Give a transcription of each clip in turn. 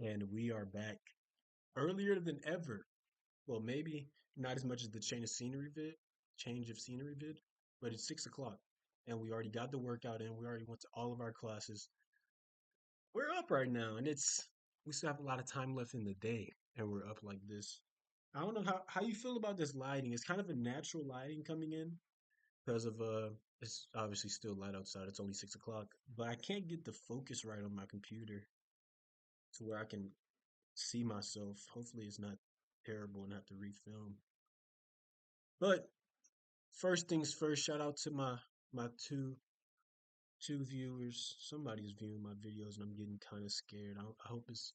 and we are back earlier than ever. Well, maybe not as much as the change of scenery vid, but it's 6 o'clock, and we already got the workout in. We already went to all of our classes. We're up right now, and we still have a lot of time left in the day, and we're up like this. I don't know how you feel about this lighting. It's kind of a natural lighting coming in because of it's obviously still light outside. It's only 6 o'clock, but I can't get the focus right on my computer to where I can see myself. Hopefully, it's not terrible and have to refilm. But first things first, shout out to my two viewers. Somebody's viewing my videos, and I'm getting kind of scared. I hope it's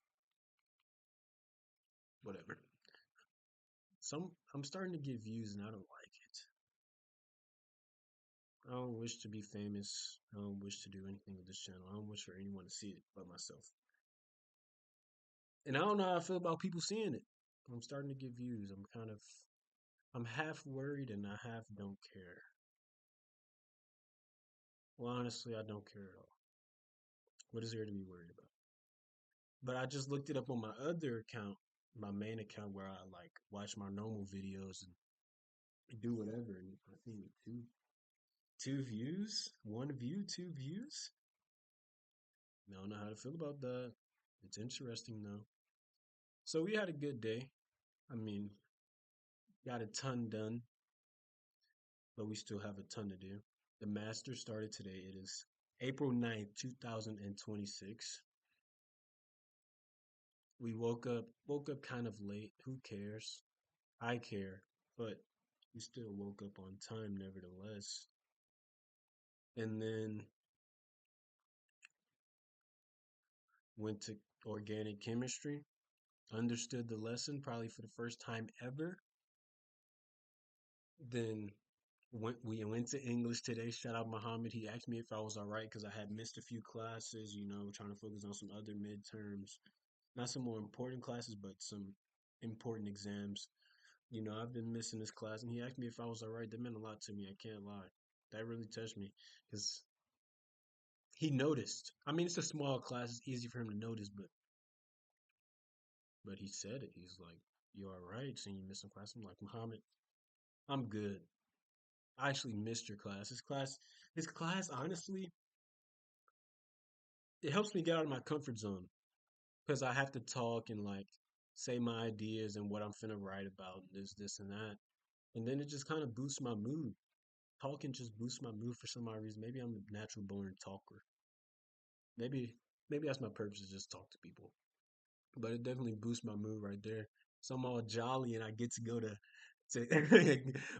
whatever. I'm starting to get views, and I don't like it. I don't wish to be famous. I don't wish to do anything with this channel. I don't wish for anyone to see it but myself. And I don't know how I feel about people seeing it. I'm starting to get views. I'm half worried and I half don't care. Well, honestly, I don't care at all. What is there to be worried about? But I just looked it up on my other account, my main account where I like watch my normal videos and do whatever. And I think two views, one view, two views. I don't know how to feel about that. It's interesting though. So we had a good day. I mean, got a ton done, but we still have a ton to do. The master started today. It is April 9th, 2026. We woke up kind of late. Who cares? I care, but we still woke up on time nevertheless. And then went to organic chemistry, understood the lesson probably for the first time ever. Then we went to English today. Shout out Muhammad. He asked me if I was all right because I had missed a few classes, trying to focus on some other midterms. Not some more important classes, but some important exams. I've been missing this class, and he asked me if I was all right. That meant a lot to me. I can't lie. That really touched me because he noticed. I mean, it's a small class; it's easy for him to notice, but he said it. He's like, "You all right? Seeing you missing class?" I'm like, Muhammad, I'm good. I actually missed your class. This class, honestly, it helps me get out of my comfort zone because I have to talk and like say my ideas and what I'm finna write about, this, and that. And then it just kind of boosts my mood. Talking just boosts my mood for some odd reason. Maybe I'm a natural born talker. Maybe maybe that's my purpose is just talk to people. But it definitely boosts my mood right there. So I'm all jolly and I get to go to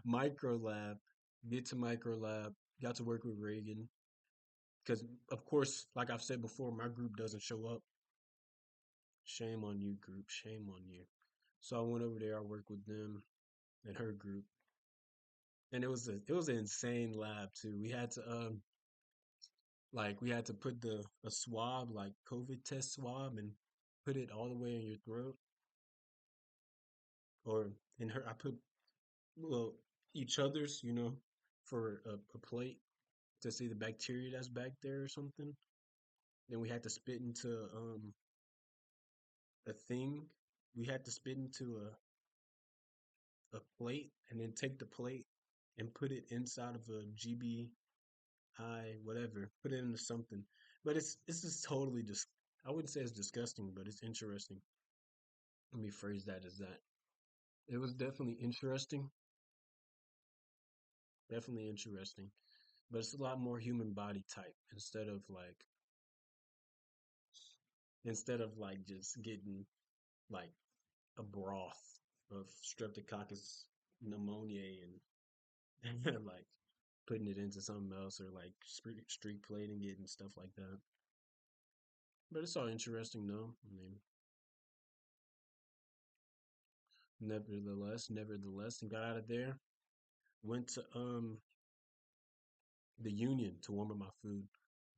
micro lab, get to micro lab, got to work with Reagan. Because of course, like I've said before, my group doesn't show up. Shame on you, group. Shame on you. So I went over there, I worked with them and her group. And it was an insane lab too. We had to put a swab, like COVID test swab, and put it all the way in your throat. Or in her I put, well, each other's, for a plate to see the bacteria that's back there or something. Then we had to spit into a thing. We had to spit into a plate and then take the plate and put it inside of a GBI, whatever, put it into something. But it's just totally I wouldn't say it's disgusting, but it's interesting. Let me phrase that as that. It was definitely interesting, but it's a lot more human body type instead of like just getting like a broth of Streptococcus pneumoniae and like putting it into something else or like streak plating it and stuff like that. But it's all interesting though. I mean, nevertheless, and got out of there. Went to the Union to warm up my food.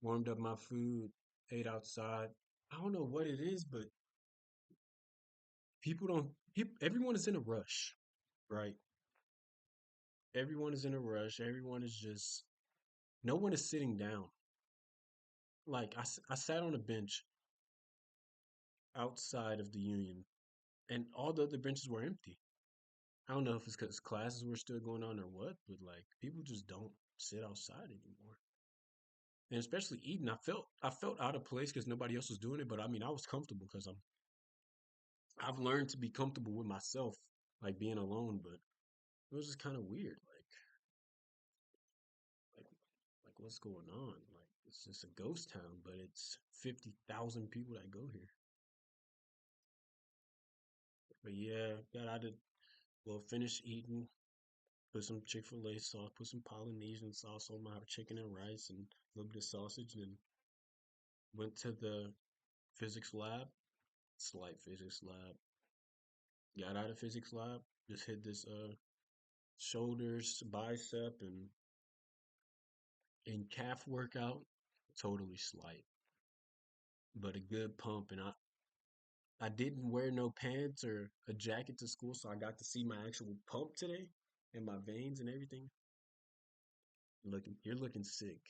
Warmed up my food, ate outside. I don't know what it is, but everyone is in a rush, right? Everyone is in a rush. Everyone is just, no one is sitting down. Like, I sat on a bench. outside of the union, and all the other benches were empty. I don't know if it's because classes were still going on or what, but like people just don't sit outside anymore. And especially eating, I felt out of place because nobody else was doing it. But I mean, I was comfortable because I've learned to be comfortable with myself, like being alone. But it was just kind of weird, like like what's going on? Like it's just a ghost town, but it's 50,000 people that go here. But yeah, got out of well, finished eating. Put some Chick-fil-A sauce, put some Polynesian sauce on my chicken and rice and a little bit of sausage, and went to the physics lab, slight physics lab. Got out of physics lab, just hit this shoulders, bicep, and calf workout. Totally slight, but a good pump. And I didn't wear no pants or a jacket to school, so I got to see my actual pump today and my veins and everything. You're looking sick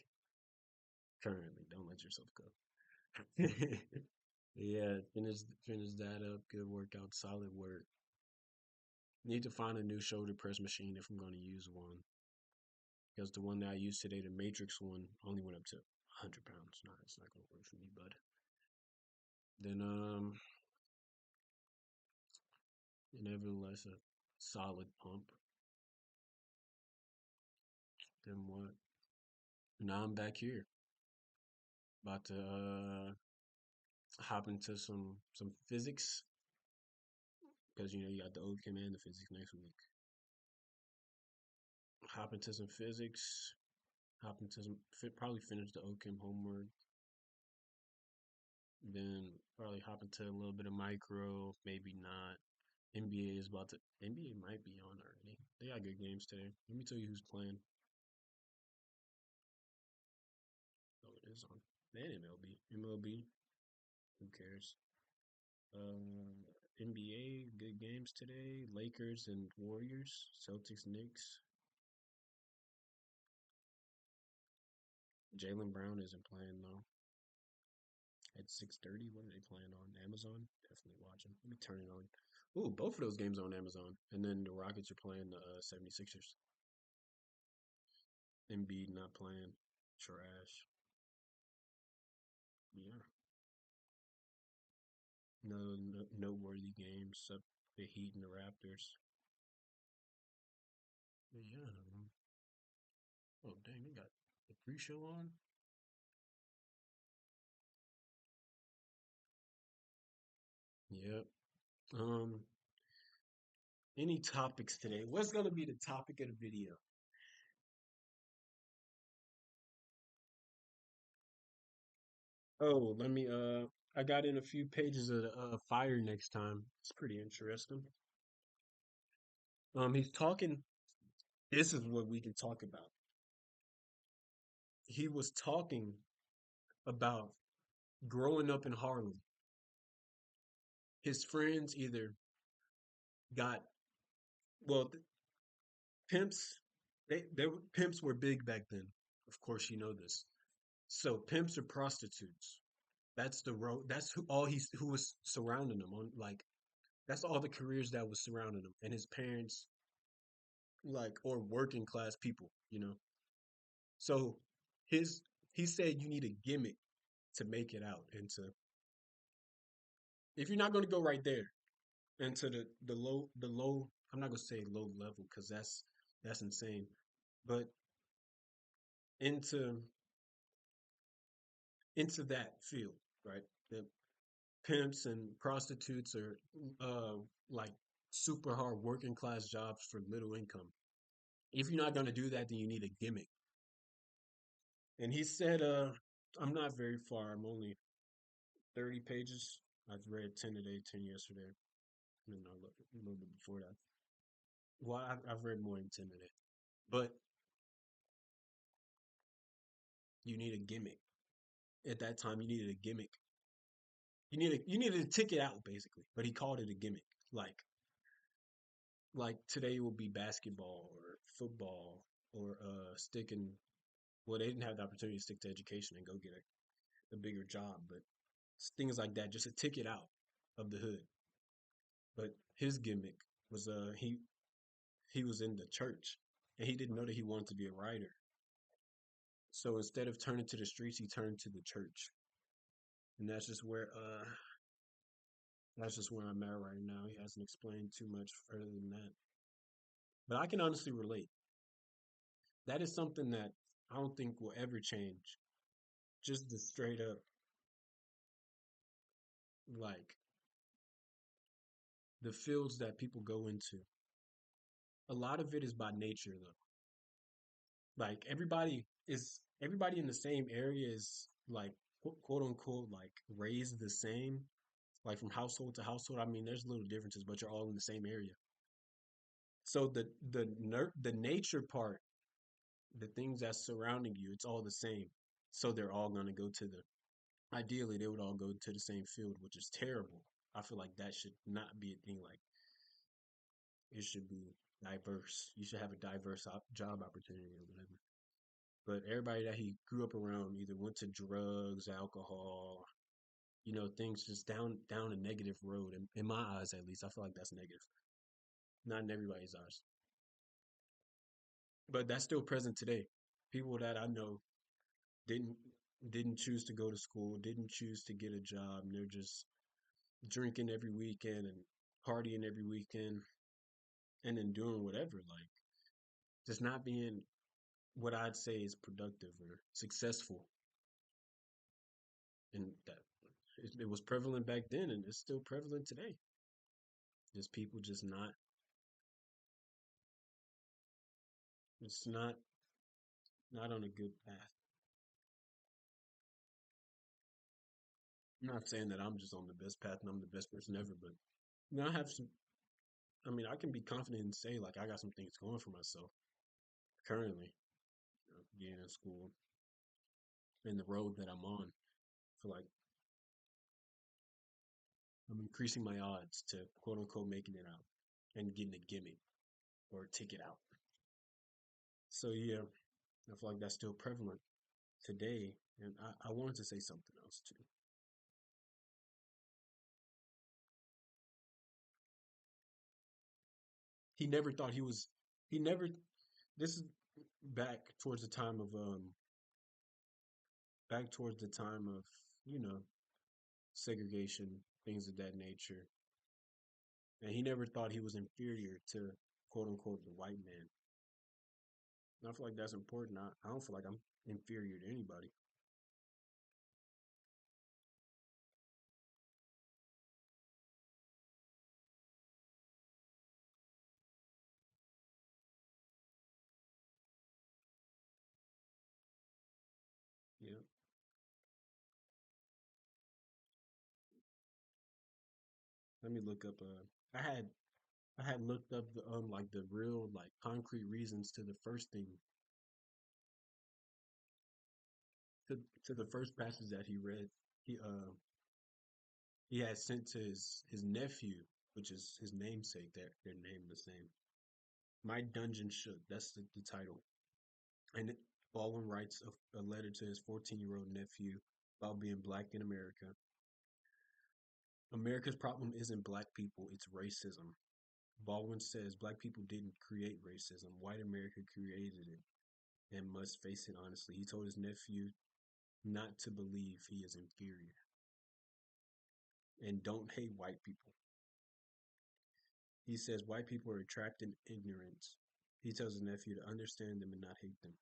currently. Don't let yourself go. Yeah, finish that up. Good workout, solid work. Need to find a new shoulder press machine if I'm going to use one. Because the one that I used today, the Matrix one, only went up to 100 pounds. No, it's not going to work for me, bud. Then, nevertheless, a solid pump. Then what? Now I'm back here, about to hop into some physics because you got the OChem and the physics next week. Hop into some physics. Hop into probably finish the OChem homework. Then probably hop into a little bit of micro, maybe not. NBA might be on already. They got good games today. Let me tell you who's playing. Oh, it is on. And MLB. MLB. Who cares? NBA, good games today. Lakers and Warriors. Celtics, Knicks. Jalen Brown isn't playing though. At 6:30, what are they playing on? Amazon? Definitely watching. Let me turn it on. Ooh, both of those games on Amazon. And then the Rockets are playing the 76ers. Embiid not playing. Trash. Yeah. No noteworthy games except the Heat and the Raptors. But yeah. Oh dang, they got the pre-show on. Yep. Um. Any topics today? What's gonna be the topic of the video? Oh, let me. I got in a few pages of Fire next time. It's pretty interesting. He's talking. This is what we can talk about. He was talking about growing up in Harlem. His friends either got well, pimps. Pimps were big back then. Of course, you know this. So pimps are prostitutes. That's the road. That's who was surrounding him on. Like that's all the careers that was surrounding him, and his parents, like or working class people. So his he said you need a gimmick to make it out, and to if you're not going to go right there into the low. I'm not going to say low level because that's insane, but into that field, right? The pimps and prostitutes are like super hard working class jobs for little income. If you're not going to do that, then you need a gimmick. And he said, I'm not very far. I'm only 30 pages. I've read 10 today, 10 yesterday, and a little bit before that. Well, I've read more than 10 today. But you need a gimmick. At that time, you needed a gimmick. You needed a ticket out, basically. But he called it a gimmick. Like today will be basketball or football or sticking. Well, they didn't have the opportunity to stick to education and go get a bigger job, but things like that, just a ticket out. of the hood. But his gimmick was he was in the church and he didn't know that he wanted to be a writer. So instead of turning to the streets, he turned to the church. And that's just where I'm at right now. He hasn't explained too much further than that. But I can honestly relate. That is something that I don't think will ever change. Just the straight up, like, the fields that people go into. A lot of it is by nature, though. Like, everybody in the same area is, like, quote unquote, like, raised the same, like, from household to household. I mean, there's little differences, but you're all in the same area. So the nature part, the things that's surrounding you, it's all the same. So they're all gonna go to the ideally they would all go to the same field, which is terrible. I feel like that should not be a thing. Like, it should be diverse. You should have a diverse job opportunity or whatever. But everybody that he grew up around either went to drugs, alcohol, things just down a negative road. In my eyes, at least, I feel like that's negative. Not in everybody's eyes, but that's still present today. People that I know didn't didn't choose to go to school, didn't choose to get a job, and they're just drinking every weekend and partying every weekend and then doing whatever, like, just not being what I'd say is productive or successful. And that it was prevalent back then and it's still prevalent today. Just people just it's not on a good path. I'm not saying that I'm just on the best path and I'm the best person ever, but I have some. I mean, I can be confident and say like I got some things going for myself currently. Being in school and the road that I'm on, I feel like I'm increasing my odds to quote unquote making it out and getting a gimmick or a ticket out. So yeah, I feel like that's still prevalent today. And I wanted to say something else too. He never thought he was. He never. This is back towards the time of back towards the time of you know segregation, things of that nature. And he never thought he was inferior to quote unquote the white man. And I feel like that's important. I don't feel like I'm inferior to anybody. Yeah. Let me look up. I had looked up the like the real like concrete reasons to the first thing to the first passage that he read. He had sent to his nephew, which is his namesake. They're named the same. My Dungeon Shook. That's the title. And Baldwin writes a letter to his 14-year-old nephew about being black in America. America's problem isn't black people, it's racism. Baldwin says black people didn't create racism. White America created it and must face it honestly. He told his nephew not to believe he is inferior and don't hate white people. He says white people are trapped in ignorance. He tells his nephew to understand them and not hate them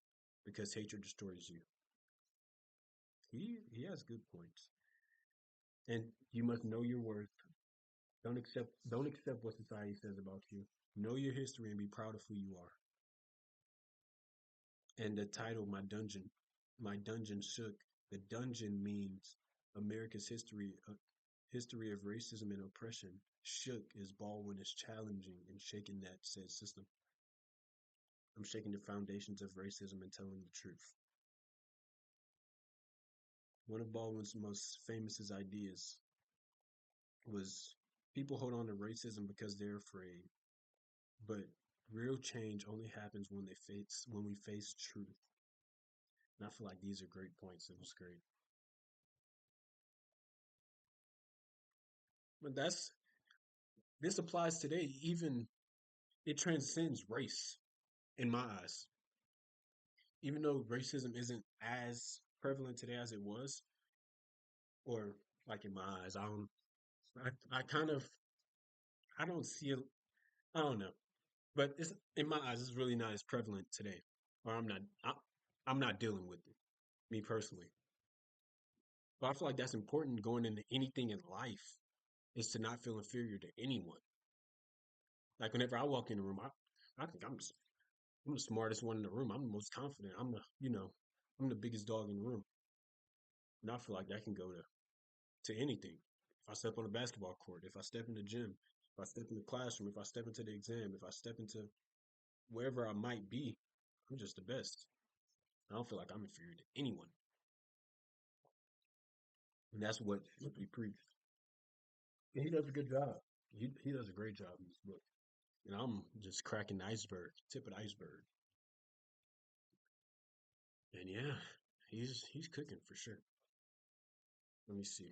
because hatred destroys you. He has good points. And you must know your worth. Don't accept what society says about you. Know your history and be proud of who you are. And the title, My Dungeon Shook. The dungeon means America's history of racism and oppression. Shook is Baldwin is challenging and shaking that said system. I'm shaking the foundations of racism and telling the truth. One of Baldwin's most famous ideas was people hold on to racism because they're afraid, but real change only happens when we face truth. And I feel like these are great points. It was great. That's this applies today. Even it transcends race in my eyes. Even though racism isn't as prevalent today as it was, or like in my eyes, I kind of, I don't see it. I don't know, but it's in my eyes, it's really not as prevalent today, or I'm not dealing with it, me personally. But I feel like that's important going into anything in life is to not feel inferior to anyone. Like whenever I walk in the room, I think I'm the smartest one in the room. I'm the most confident. I'm the biggest dog in the room. And I feel like that can go to anything. If I step on a basketball court, if I step in the gym, if I step in the classroom, if I step into the exam, if I step into wherever I might be, I'm just the best. I don't feel like I'm inferior to anyone. And that's what he preached. And he does a good job. He does a great job in this book. And I'm just cracking the iceberg, tip of the iceberg. And yeah, he's cooking for sure. Let me see.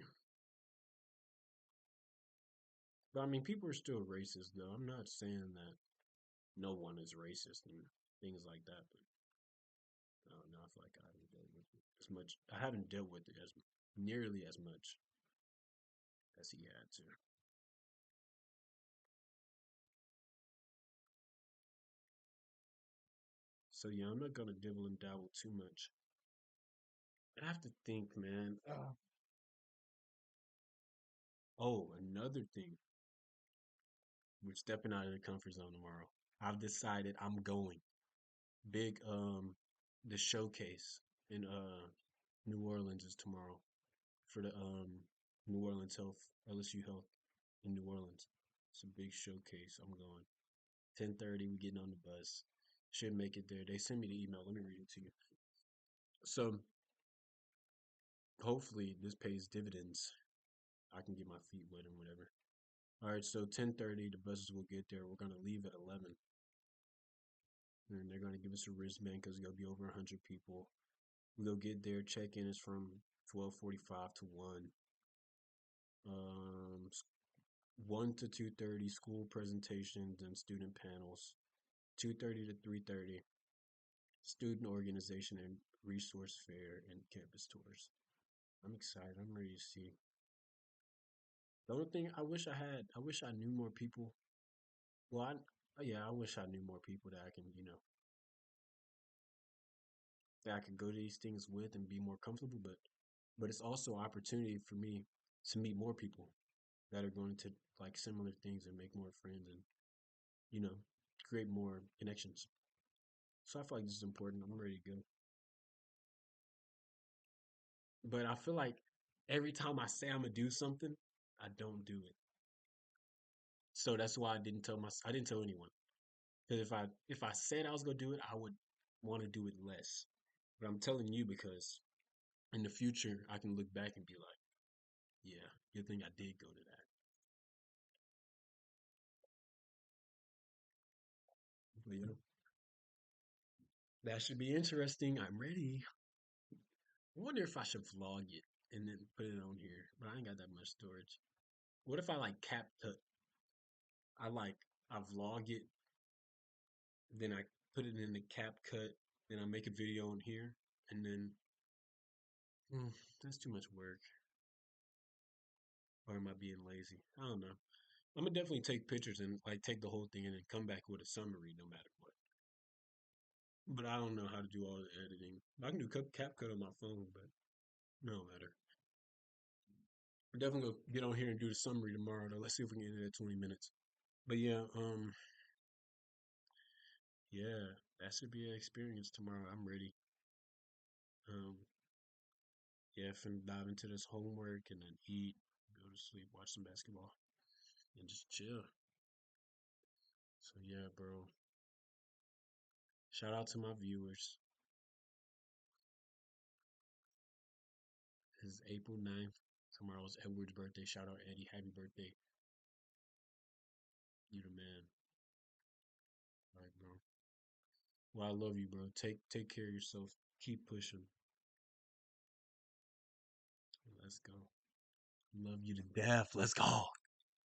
But I mean, people are still racist, though. I'm not saying that no one is racist and things like that, but I don't know. I feel like I haven't dealt with it as much. I haven't dealt with it as nearly as much as he had to. So yeah, I'm not gonna dibble and dabble too much. I have to think, man. Oh, another thing. We're stepping out of the comfort zone tomorrow. I've decided I'm going. Big the showcase in New Orleans is tomorrow for the New Orleans Health, LSU Health in New Orleans. It's a big showcase. I'm going. 10:30, we getting on the bus. Should make it there. They sent me the email. Let me read it to you. So hopefully this pays dividends. I can get my feet wet and whatever. All right, so 10:30, the buses will get there. We're gonna leave at 11, and they're gonna give us a wristband because it's gonna be over 100 people. We'll get there. Check-in is from 12:45 to 1. 1 to 2:30, school presentations and student panels. 2:30 to 3:30, student organization and resource fair and campus tours. I'm excited. I'm ready to see. The only thing I wish I knew more people. Well, yeah, I wish I knew more people that I can, that I could go to these things with and be more comfortable. But it's also an opportunity for me to meet more people that are going to like similar things and make more friends and you know create more connections. So I feel like this is important. I'm ready to go. But I feel like every time I say I'm gonna do something, I don't do it. So that's why I didn't tell anyone. Because if I said I was gonna do it, I would want to do it less. But I'm telling you because in the future I can look back and be like, yeah, good thing I did go to that. But yeah, that should be interesting. I'm ready. I wonder if I should vlog it and then put it on here, but I ain't got that much storage. What if I like cap cut? I like I vlog it, then I put it in the cap cut, then I make a video on here, and then mm, that's too much work. Or am I being lazy? I don't know. I'm gonna definitely take pictures and like take the whole thing and then come back with a summary no matter what. But I don't know how to do all the editing. I can do cap cut on my phone, but no matter. I'm definitely gonna get on here and do the summary tomorrow though. Let's see if we can get it at 20 minutes. But yeah, yeah, that should be an experience tomorrow. I'm ready. Um, yeah, finna dive into this homework and then eat, go to sleep, watch some basketball, and just chill. So yeah, bro. Shout out to my viewers. It's April 9th. Tomorrow's Edward's birthday. Shout out Eddie. Happy birthday. You the man. All right, bro. Well, I love you, bro. Take care of yourself. Keep pushing. Let's go. Love you to death. Let's go.